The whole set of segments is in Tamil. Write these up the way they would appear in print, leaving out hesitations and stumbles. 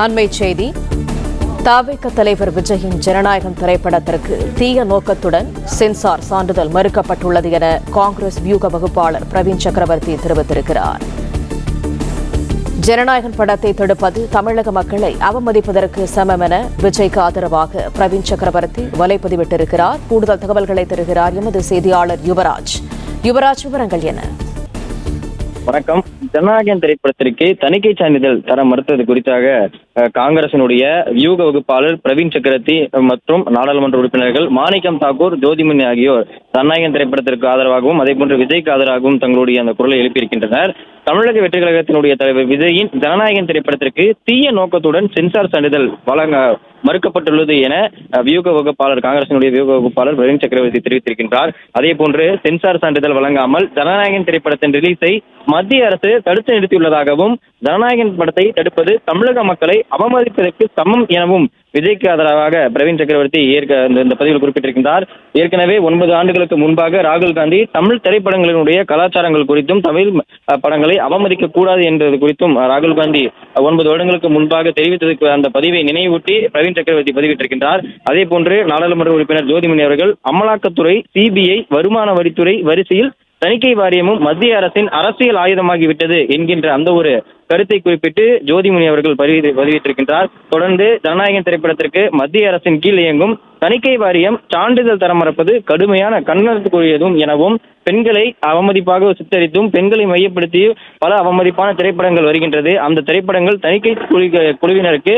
அண்மைச் செய்தி. தவிக தலைவர் விஜயின் ஜனநாயகம் திரைப்படத்திற்கு தீய நோக்கத்துடன் சென்சார் சான்றிதழ் மறுக்கப்பட்டுள்ளது என காங்கிரஸ் வியூக வகுப்பாளர் பிரவீன் சக்கரவர்த்தி தெரிவித்திருக்கிறார். ஜனநாயகம் படத்தை தடுப்பது தமிழக மக்களை அவமதிப்பதற்கு சமம் என விஜய்க்கு ஆதரவாக பிரவீன் சக்கரவர்த்தி வலைப்பதிவிட்டிருக்கிறார். கூடுதல் தகவல்களை தருகிறார் எமது செய்தியாளர் யுவராஜ். விவரங்கள் என்ன? வணக்கம். ஜனநாயகம் திரைப்படத்திற்கு தணிக்கை சான்றிதழ் தர மறுத்தது குறித்தாக காங்கிரசினுடைய வியூக வகுப்பாளர் பிரவீன் சக்கரவர்த்தி மற்றும் நாடாளுமன்ற உறுப்பினர்கள் மாணிக்கம் தாக்கூர், ஜோதிமணி ஆகியோர் ஜனநாயகம் திரைப்படத்திற்கு ஆதரவாகவும் அதேபோன்று விஜய்க்கு ஆதரவாகவும் தங்களுடைய அந்த குரலை எழுப்பியிருக்கின்றனர். தமிழக வெற்றி கழகத்தினுடைய தலைவர் விஜயின் ஜனநாயகம் திரைப்படத்திற்கு தீய நோக்கத்துடன் சென்சார் சான்றிதழ் வழங்க மறுக்கப்பட்டுள்ளது என வியூக வகுப்பாளர் காங்கிரசினுடைய வியூக வகுப்பாளர் பிரவீன் சக்கரவர்த்தி தெரிவித்திருக்கின்றார். அதே போன்று சென்சார் சான்றிதழ் வழங்காமல் ஜனநாயகம் திரைப்படத்தின் ரிலீஸை மத்திய அரசு தடுத்து நிறுத்தியுள்ளதாகவும் ஜனநாயகம் படத்தை தடுப்பது தமிழக மக்களை அவமதிப்பதற்கு சமம் எனவும் விஜய்க்கு ஆதரவாக பிரவீன் சக்கரவர்த்தி இந்த பதிவில் குறிப்பிட்டிருக்கின்றார். ஏற்கனவே 9 ஆண்டுகளுக்கு முன்பாக ராகுல் காந்தி தமிழ் திரைப்படங்களினுடைய கலாச்சாரங்கள் குறித்தும் தமிழ் படங்களை அவமதிக்க கூடாது என்பது குறித்தும் ராகுல் காந்தி 9 வருடங்களுக்கு முன்பாக தெரிவித்ததுக்கு அந்த பதிவை நினைவூட்டி பிரவீன் சக்கரவர்த்தி பதிவிட்டிருக்கின்றார். அதே போன்று நாடாளுமன்ற உறுப்பினர் ஜோதிமணி அவர்கள் அமலாக்கத்துறை, சிபிஐ, வருமான வரித்துறை வரிசையில் தணிக்கை வாரியமும் மத்திய அரசின் அரசியல் ஆயுதமாகிவிட்டது என்கின்ற அந்த ஒரு கருத்தை குறிப்பிட்டு ஜோதிமணி அவர்கள் பதிவிட்டிருக்கின்றார். தொடர்ந்து ஜனநாயகம் திரைப்படத்திற்கு மத்திய அரசின் கீழ் இயங்கும் தணிக்கை வாரியம் சான்றிதழ் தர மறுப்பது கடுமையான கண்டனத்துக்குரியதும் எனவும் பெண்களை அவமதிப்பாக சித்தரித்தும் பெண்களை மையப்படுத்தி பல அவமதிப்பான திரைப்படங்கள் வருகின்றது. அந்த திரைப்படங்கள் தணிக்கை குழுவினருக்கு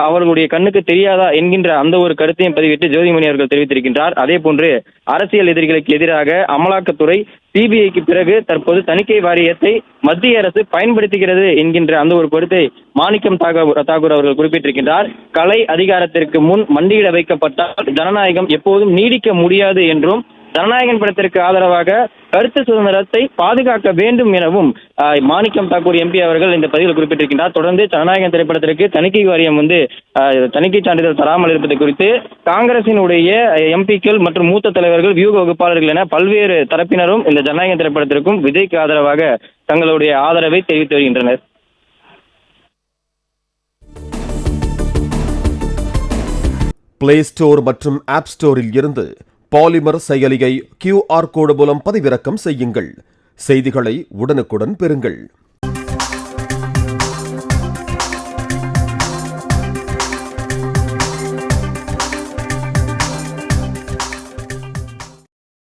அவர்களுடைய கண்ணுக்கு தெரியாதா என்கின்ற அந்த ஒரு கருத்தையும் பதிவிட்டு ஜோதிமணி அவர்கள் தெரிவித்திருக்கின்றார். அதே போன்று அரசியல் எதிரிகளுக்கு எதிராக அமலாக்கத்துறை, சிபிஐக்கு பிறகு தற்போது தணிக்கை வாரியத்தை மத்திய அரசு பயன்படுத்துகிறது என்கின்ற அந்த ஒரு கருத்தை மாணிக்கம் தாக்கூர் அவர்கள் குறிப்பிட்டிருக்கின்றார். கலை அதிகாரத்திற்கு முன் மண்டியிட வைக்கப்பட்டால் ஜனநாயகம் எப்போதும் நீடிக்க முடியாது என்றும் ஜனநாயகம் படத்திற்கு ஆதரவாக கருத்து சுதந்திரத்தை பாதுகாக்க வேண்டும் எனவும் மாணிக்கம் தாக்கூர் எம்பி அவர்கள் இந்த பதிவில் குறிப்பிட்டிருக்கின்றார். தொடர்ந்து ஜனநாயகம் திரைப்படத்திற்கு தணிக்கை வாரியம் தணிக்கை சான்றிதழ் தராமல் இருப்பது குறித்து காங்கிரசினுடைய எம்பிக்கள் மற்றும் மூத்த தலைவர்கள், வியூக வகுப்பாளர்கள் என பல்வேறு தரப்பினரும் இந்த ஜனநாயகம் திரைப்படத்திற்கும் விஜய்க்கு ஆதரவாக தங்களுடைய ஆதரவை தெரிவித்து வருகின்றனர். பிளே ஸ்டோர் மற்றும் ஆப் ஸ்டோரில் இருந்து பாலிமர் செயலியை QR கோடு மூலம் பதிவிறக்கம் செய்யுங்கள். செய்திகளை உடனுக்குடன் பெறுங்கள்.